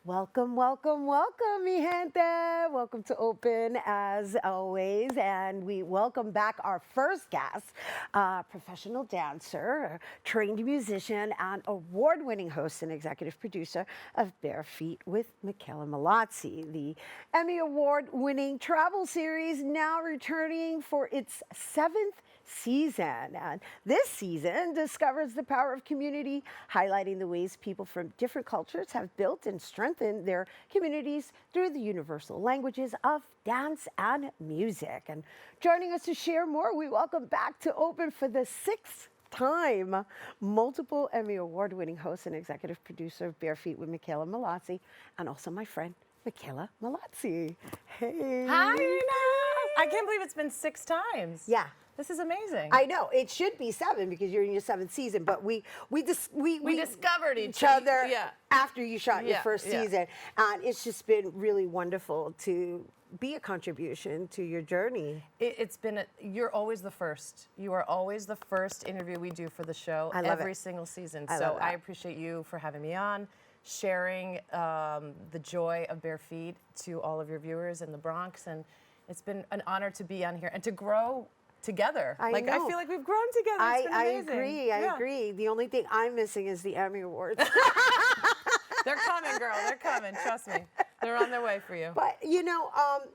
Welcome, welcome, welcome, mi gente. Welcome to Open as always. And we welcome back our first guest, professional dancer, trained musician, and award-winning host and executive producer of Bare Feet with Mickela Mallozzi, the Emmy Award-winning travel series now returning for its 7th season. And this season discovers the power of community, highlighting the ways people from different cultures have built and strengthened their communities through the universal languages of dance and music. And joining us to share more, we welcome back to Open for the 6th time, multiple Emmy Award-winning host and executive producer of Bare Feet with Mickela Mallozzi, and also my friend, Mickela Mallozzi. Hey. Hi, Rhina. I can't believe it's been 6 times. Yeah. This is amazing. I know it should be 7 because you're in your 7th season, but we discovered each other after you shot your first yeah. season, and it's just been really wonderful to be a contribution to your journey. It's been you're always the first. You are always the first interview we do for the show every single season. So I appreciate you for having me on, sharing the joy of Bare Feet to all of your viewers in the Bronx, and it's been an honor to be on here and to grow together. I feel like we've grown together. It's been amazing. I agree. The only thing I'm missing is the Emmy Awards. They're coming, girl. They're coming. Trust me. They're on their way for you. But, you know,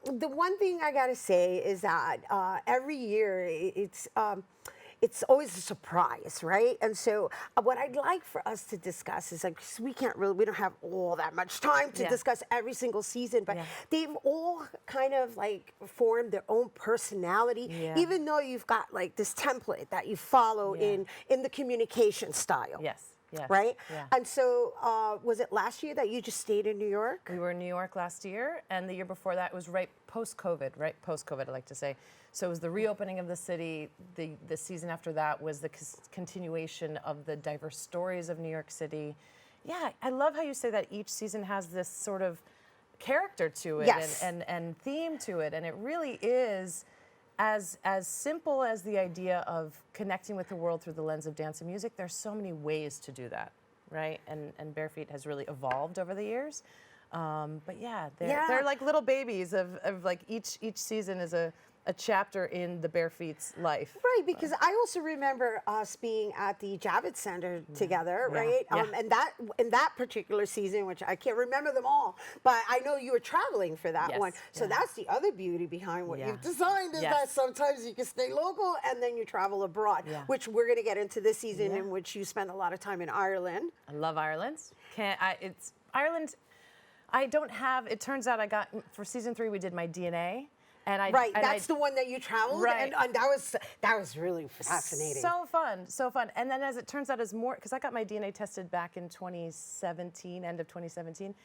the one thing I got to say is that every year it's always a surprise, right? And so what I'd like for us to discuss is, like, we don't have all that much time to discuss every single season, but they've all kind of like formed their own personality, even though you've got like this template that you follow in the communication style. Yes. Yes. Right? Yeah. And so was it last year that you just stayed in New York? We were in New York last year, and the year before that was right post-COVID, I like to say. So it was the reopening of the city. The season after that was the continuation of the diverse stories of New York City. Yeah, I love how you say that each season has this sort of character to it and theme to it, and it really is as simple as the idea of connecting with the world through the lens of dance and music. There's so many ways to do that, right? And Bare Feet has really evolved over the years. But they're like little babies of like each season is a chapter in the Bare Feet's life. Right, because I also remember us being at the Javits Center together, right? And that in that particular season, which I can't remember them all, but I know you were traveling for that one. So that's the other beauty behind what you've designed is that sometimes you can stay local and then you travel abroad, which we're going to get into this season in which you spend a lot of time in Ireland. I love Ireland. Ireland. I don't have. It turns out I got for season 3 we did my DNA. And that's the one that you traveled, and that was really fascinating. So fun. And then as it turns out, as more, because I got my DNA tested back in 2017, end of 2017.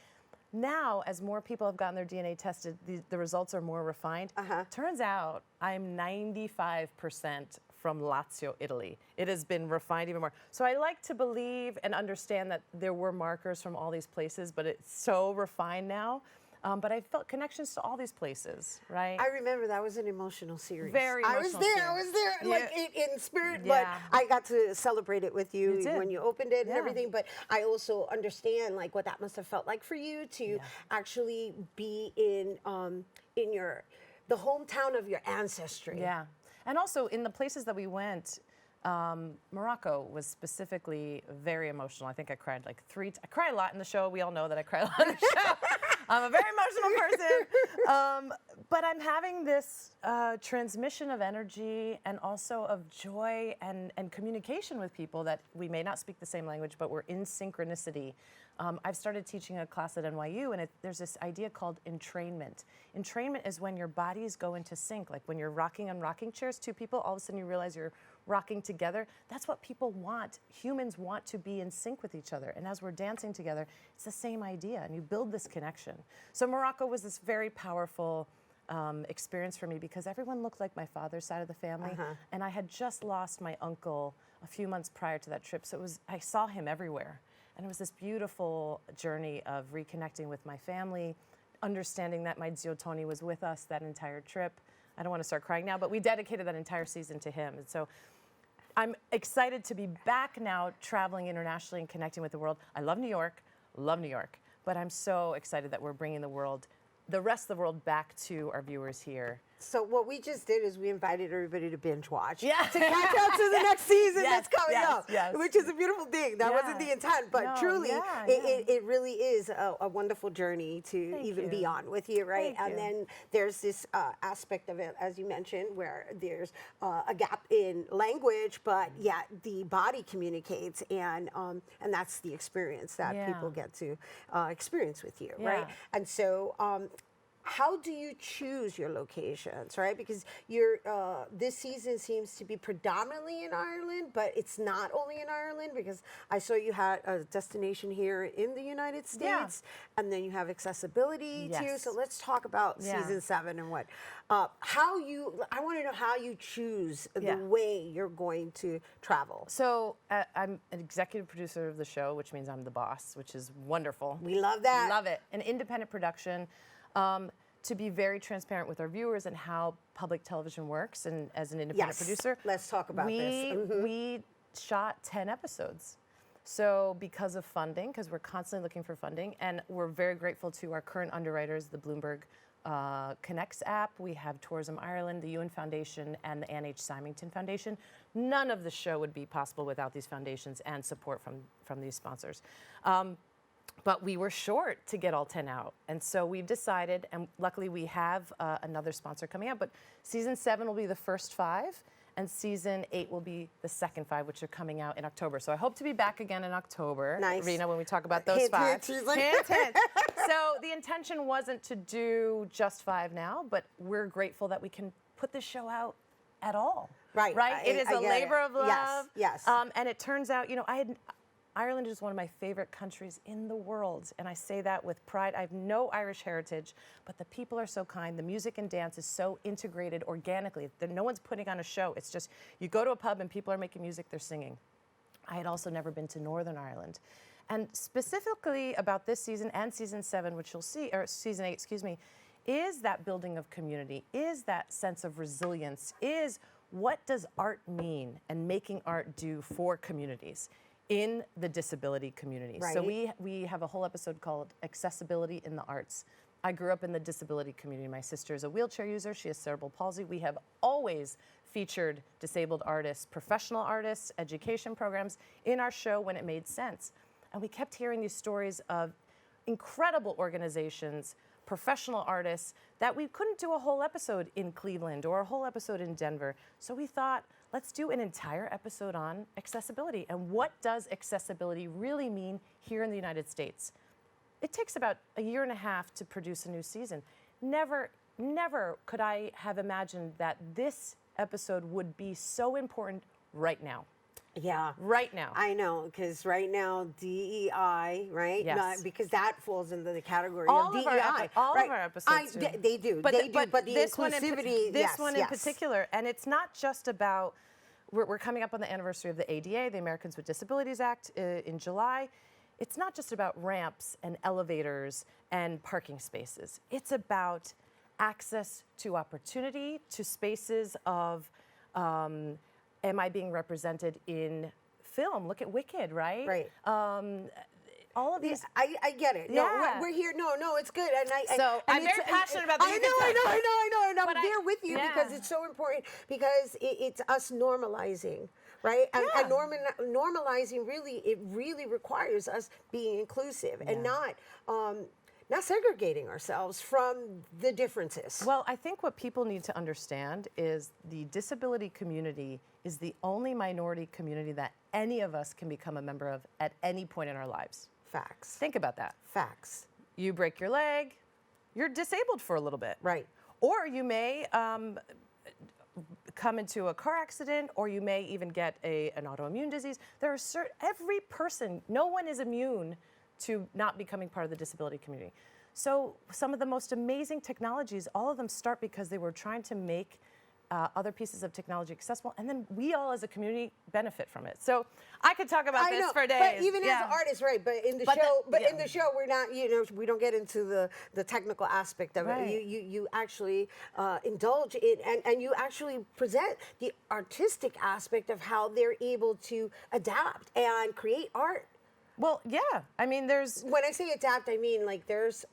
Now, as more people have gotten their DNA tested, the results are more refined. Turns out I'm 95% from Lazio, Italy. It has been refined even more. So I like to believe and understand that there were markers from all these places, but it's so refined now. But I felt connections to all these places, right? I remember that was an emotional series. Very emotional. I was there, like in spirit, but I got to celebrate it with you when you opened it and everything. But I also understand like what that must have felt like for you to actually be in the hometown of your ancestry. Yeah, and also in the places that we went. Morocco was specifically very emotional. I think I cried like I cry a lot in the show. We all know that I cry a lot in the show. I'm a very emotional person. But I'm having this transmission of energy and also of joy and communication with people that we may not speak the same language, but we're in synchronicity. I've started teaching a class at NYU, and there's this idea called entrainment. Entrainment is when your bodies go into sync, like when you're rocking on rocking chairs, 2 people, all of a sudden you realize you're rocking together. That's what people want. Humans want to be in sync with each other. And as we're dancing together, it's the same idea, and you build this connection. So Morocco was this very powerful experience for me because everyone looked like my father's side of the family, and I had just lost my uncle a few months prior to that trip. So I saw him everywhere. And it was this beautiful journey of reconnecting with my family, understanding that my zio Tony was with us that entire trip. I don't want to start crying now, but we dedicated that entire season to him. And so I'm excited to be back now traveling internationally and connecting with the world. I love New York, but I'm so excited that we're bringing the rest of the world back to our viewers here. So what we just did is we invited everybody to binge watch Yeah. to catch up to the next season that's coming up, yes. which is a beautiful thing. That wasn't the intent, but No, truly, yeah. it really is a wonderful journey to Thank be you. on with you, right? Thank you. Then there's this aspect of it, as you mentioned, where there's a gap in language, but yet the body communicates, and that's the experience that Yeah. people get to experience with you, Yeah. right? And so. How do you choose your locations, right? Because your this season seems to be predominantly in Ireland, but it's not only in Ireland, because I saw you had a destination here in the United States, and then you have accessibility too. Yes. So let's talk about Yeah. season 7 and what I want to know how you choose Yeah. the way you're going to travel. So I'm an executive producer of the show, which means I'm the boss, which is wonderful. We love that. Love it. An independent production. To be very transparent with our viewers and how public television works, and as an independent producer, Let's talk about this. we shot 10 episodes. So because of funding, because we're constantly looking for funding, and we're very grateful to our current underwriters, the Bloomberg Connects app. We have Tourism Ireland, the UN Foundation, and the Anne H. Symington Foundation. None of the show would be possible without these foundations and support from these sponsors. But we were short to get all 10 out. And so we've decided, and luckily we have another sponsor coming out, but season 7 will be the first 5, and season 8 will be the second 5, which are coming out in October. So I hope to be back again in October, Nice. Rhina, when we talk about those Hint, 5. hint, she's like- Hint, hint. So the intention wasn't to do just 5 now, but we're grateful that we can put this show out at all. Right. Right? It is I a get labor it. of love. Yes. And it turns out, Ireland is one of my favorite countries in the world, and I say that with pride. I have no Irish heritage, but the people are so kind. The music and dance is so integrated organically that no one's putting on a show. It's just you go to a pub and people are making music, they're singing. I had also never been to Northern Ireland. And specifically about this season and season 7, which you'll see, or season 8, excuse me, is that building of community, is that sense of resilience, is what does art mean and making art do for communities in the disability community. Right. So we have a whole episode called Accessibility in the Arts. I grew up in the disability community. My sister is a wheelchair user. She has cerebral palsy. We have always featured disabled artists, professional artists, education programs in our show when it made sense. And we kept hearing these stories of incredible organizations, professional artists, that we couldn't do a whole episode in Cleveland or a whole episode in Denver. So we thought, let's do an entire episode on accessibility. And what does accessibility really mean here in the United States? It takes about a year and a half to produce a new season. Never could I have imagined that this episode would be so important right now. Yeah. Right now. I know, because right now DEI, right? Yes. Because that falls into the category All of of DEI. all right? of our episodes do. They do. But But the this inclusivity, this one in yes. particular, and it's not just about. We're coming up on the anniversary of the ADA, the Americans with Disabilities Act, in July. It's not just about ramps and elevators and parking spaces. It's about access to opportunity, to spaces of. Am I being represented in film? Look at Wicked, right? Right. All of these. I get it. No, Yeah. we're here. No, it's good. So I'm very passionate about this. I know. And I'm But there with you yeah. because it's so important, because it's us normalizing, right? And Yeah. normalizing really requires us being inclusive and not segregating ourselves from the differences. Well, I think what people need to understand is the disability community is the only minority community that any of us can become a member of at any point in our lives. Facts. Think about that. Facts. You break your leg, you're disabled for a little bit. Right. Or you may come into a car accident, or you may even get an autoimmune disease. There are every person, no one is immune to not becoming part of the disability community. So some of the most amazing technologies, all of them start because they were trying to make other pieces of technology accessible, and then we all as a community benefit from it. So I could talk about this for days. But even as artists, right? But in the show, we're not. We don't get into the technical aspect of Right. it. You actually indulge it, and you actually present the artistic aspect of how they're able to adapt and create art Well, yeah. I mean, there's When I say adapt, I mean like there's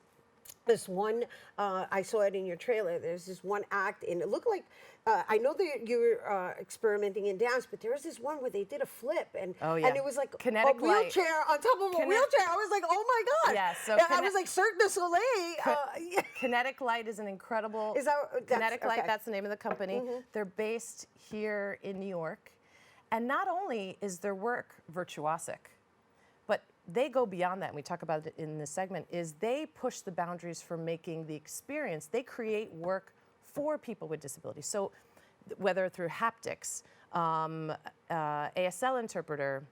this one, I saw it in your trailer. There's this one act, and it looked like, I know that you were experimenting in dance, but there was this one where they did a flip, and Oh, yeah. and it was like Kinetic a wheelchair on top of a wheelchair. I was like, oh my god! Yeah, so I was like Cirque du Soleil. Yeah. Kinetic Light is an incredible. Is that Kinetic Light? okay. That's the name of the company. They're based here in New York, and not only is their work virtuosic, but they go beyond that, and we talk about it in this segment, is they push the boundaries for making the experience. They create work for people with disabilities. So whether through haptics, ASL interpreter,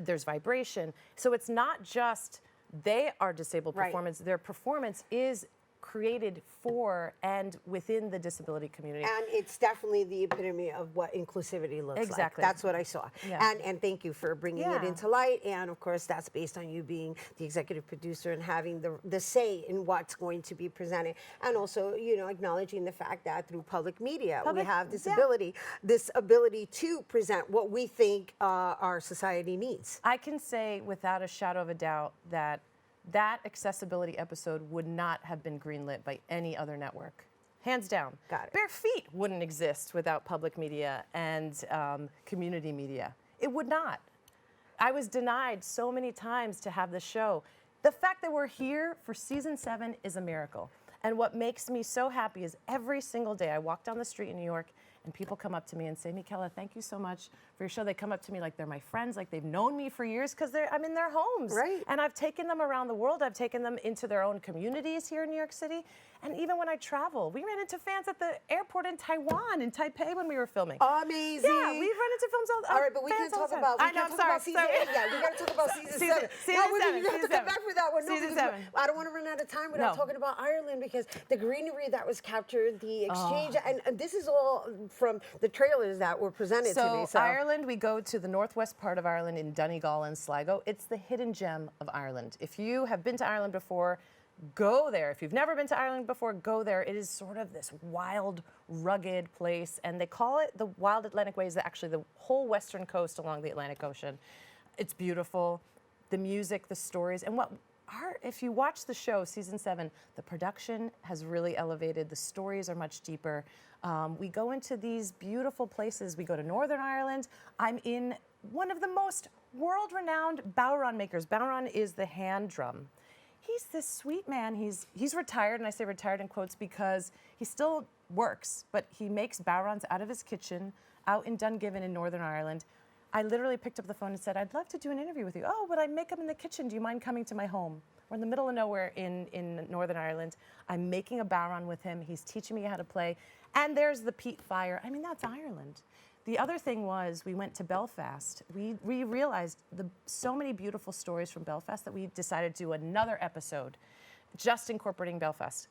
there's vibration. So it's not just they are disabled Right. performance, their performance is created for and within the disability community. And it's definitely the epitome of what inclusivity looks like. Exactly. That's what I saw. Yeah. And thank you for bringing it Yeah. into light. And of course, that's based on you being the executive producer and having the say in what's going to be presented. And also, you know, acknowledging the fact that through public media, we have this ability to present what we think our society needs. I can say without a shadow of a doubt that that accessibility episode would not have been greenlit by any other network. Hands down. Got it. Bare Feet wouldn't exist without public media and community media. It would not. I was denied so many times to have the show. The fact that we're here for season 7 is a miracle. And what makes me so happy is every single day I walk down the street in New York and people come up to me and say, Mickela, thank you so much for your show. They come up to me like they're my friends, like they've known me for years because I'm in their homes. Right. And I've taken them around the world. I've taken them into their own communities here in New York City. And even when I travel, we ran into fans at the airport in Taiwan, in Taipei when we were filming. Amazing. Yeah, we've run into films all right, but we can talk about. I know, I'm sorry. Season 8. Yeah, we got to talk about season 7. Season No, 7. You have to come back for that one. No, Season because 7. I don't want to run out of time without No. talking about Ireland, because the greenery that was captured, the exchange, and this is all from the trailers that were presented to me. So Ireland, we go to the northwest part of Ireland in Donegal and Sligo. It's the hidden gem of Ireland. If you have been to Ireland before, go there. If you've never been to Ireland before, go there. It is sort of this wild, rugged place, and they call it the Wild Atlantic Way. Is actually the whole western coast along the Atlantic Ocean. It's beautiful. The music, the stories, and if you watch the show, season 7, the production has really elevated. The stories are much deeper. We go into these beautiful places. We go to Northern Ireland. I'm in one of the most world-renowned bowron makers. Bowron is the hand drum. He's this sweet man. He's retired, and I say retired in quotes because he still works, but he makes bowrons out of his kitchen out in Dungiven in Northern Ireland. I literally picked up the phone and said, I'd love to do an interview with you. Oh, but I make them in the kitchen. Do you mind coming to my home? We're in the middle of nowhere in Northern Ireland. I'm making a bowron with him. He's teaching me how to play. And there's the peat fire. I mean, that's Ireland. The other thing was we went to Belfast. We realized so many beautiful stories from Belfast that we decided to do another episode just incorporating Belfast.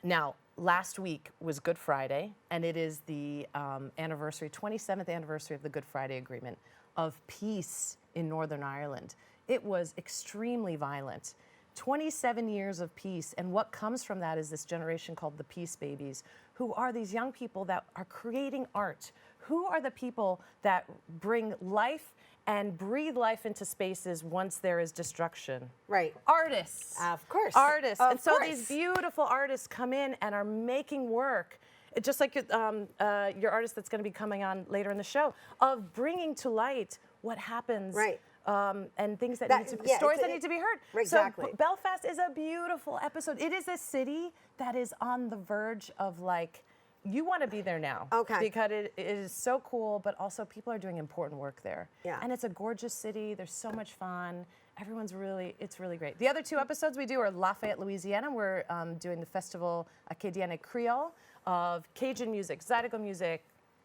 Now, last week was Good Friday, and it is the 27th anniversary of the Good Friday Agreement of peace in Northern Ireland. It was extremely violent. 27 years of peace, and what comes from that is this generation called the Peace Babies, who are these young people that are creating art. Who are the people that bring life and breathe life into spaces once there is destruction? Right. Artists. Of course. Artists. Of And so course. these beautiful artists come in and are making work, just like your artist that's going to be coming on later in the show, of bringing to light what happens. Right. And things that need to be, yeah, stories that need to be heard. Exactly. So Belfast is a beautiful episode. It is a city that is on the verge of like, you want to be there now. Okay. Because it is so cool, but also people are doing important work there. Yeah. And it's a gorgeous city. There's so much fun. It's really great. The other 2 episodes we do are Lafayette, Louisiana. We're doing the Festival Acadiana Creole of Cajun music, Zydeco music,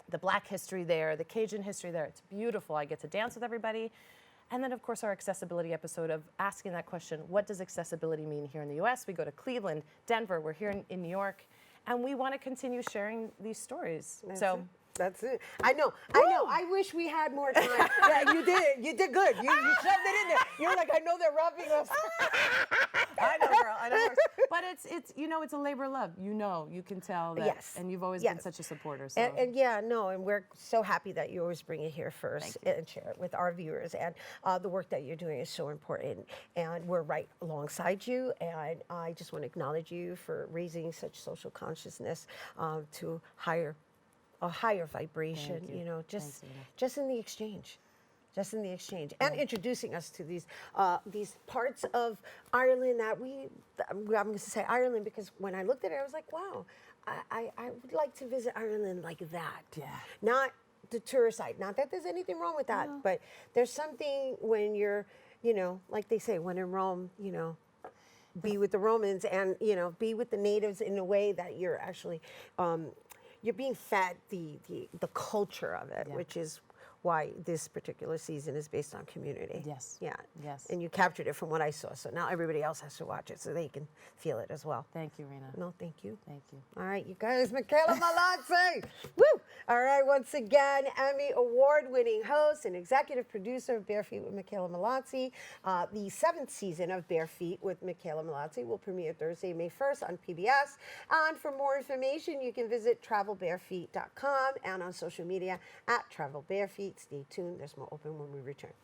the Black history there, the Cajun history there. It's beautiful. I get to dance with everybody. And then, of course, our accessibility episode of asking that question, what does accessibility mean here in the U.S.? We go to Cleveland, Denver. We're here in New York. And we want to continue sharing these stories. That's it. I know. I wish we had more time. Yeah, you did. You did good. You shoved it in there. You're like, I know they're wrapping up. I know, girl. I know. But it's it's a labor of love. You can tell that. Yes. And you've always been Yes. such a supporter. So. And yeah, no, and we're so happy that you always bring it here first and share it with our viewers. And the work that you're doing is so important. And we're right alongside you. And I just want to acknowledge you for raising such social consciousness to a higher vibration. Thank you. You know, Thanks, Rhina. just in the exchange. Just in the exchange, and introducing us to these parts of Ireland that I'm going to say Ireland because when I looked at it, I was like, wow, I would like to visit Ireland like that. Yeah. Not the tourist side. Not that there's anything wrong with that, but there's something when you're, like they say, when in Rome, be with the Romans and, be with the natives in a way that you're actually, you're being fed the culture of it, which is why this particular season is based on community. Yes. Yeah. Yes. And you captured it from what I saw. So now everybody else has to watch it so they can feel it as well. Thank you, Rhina. No, thank you. Thank you. All right, you guys, Mickela Mallozzi. Woo! All right, once again, Emmy award-winning host and executive producer of Bare Feet with Mickela Mallozzi. The 7th season of Bare Feet with Mickela Mallozzi will premiere Thursday, May 1st on PBS. And for more information, you can visit travelbarefeet.com and on social media at travelbarefeet. Stay tuned. There's more open when we return.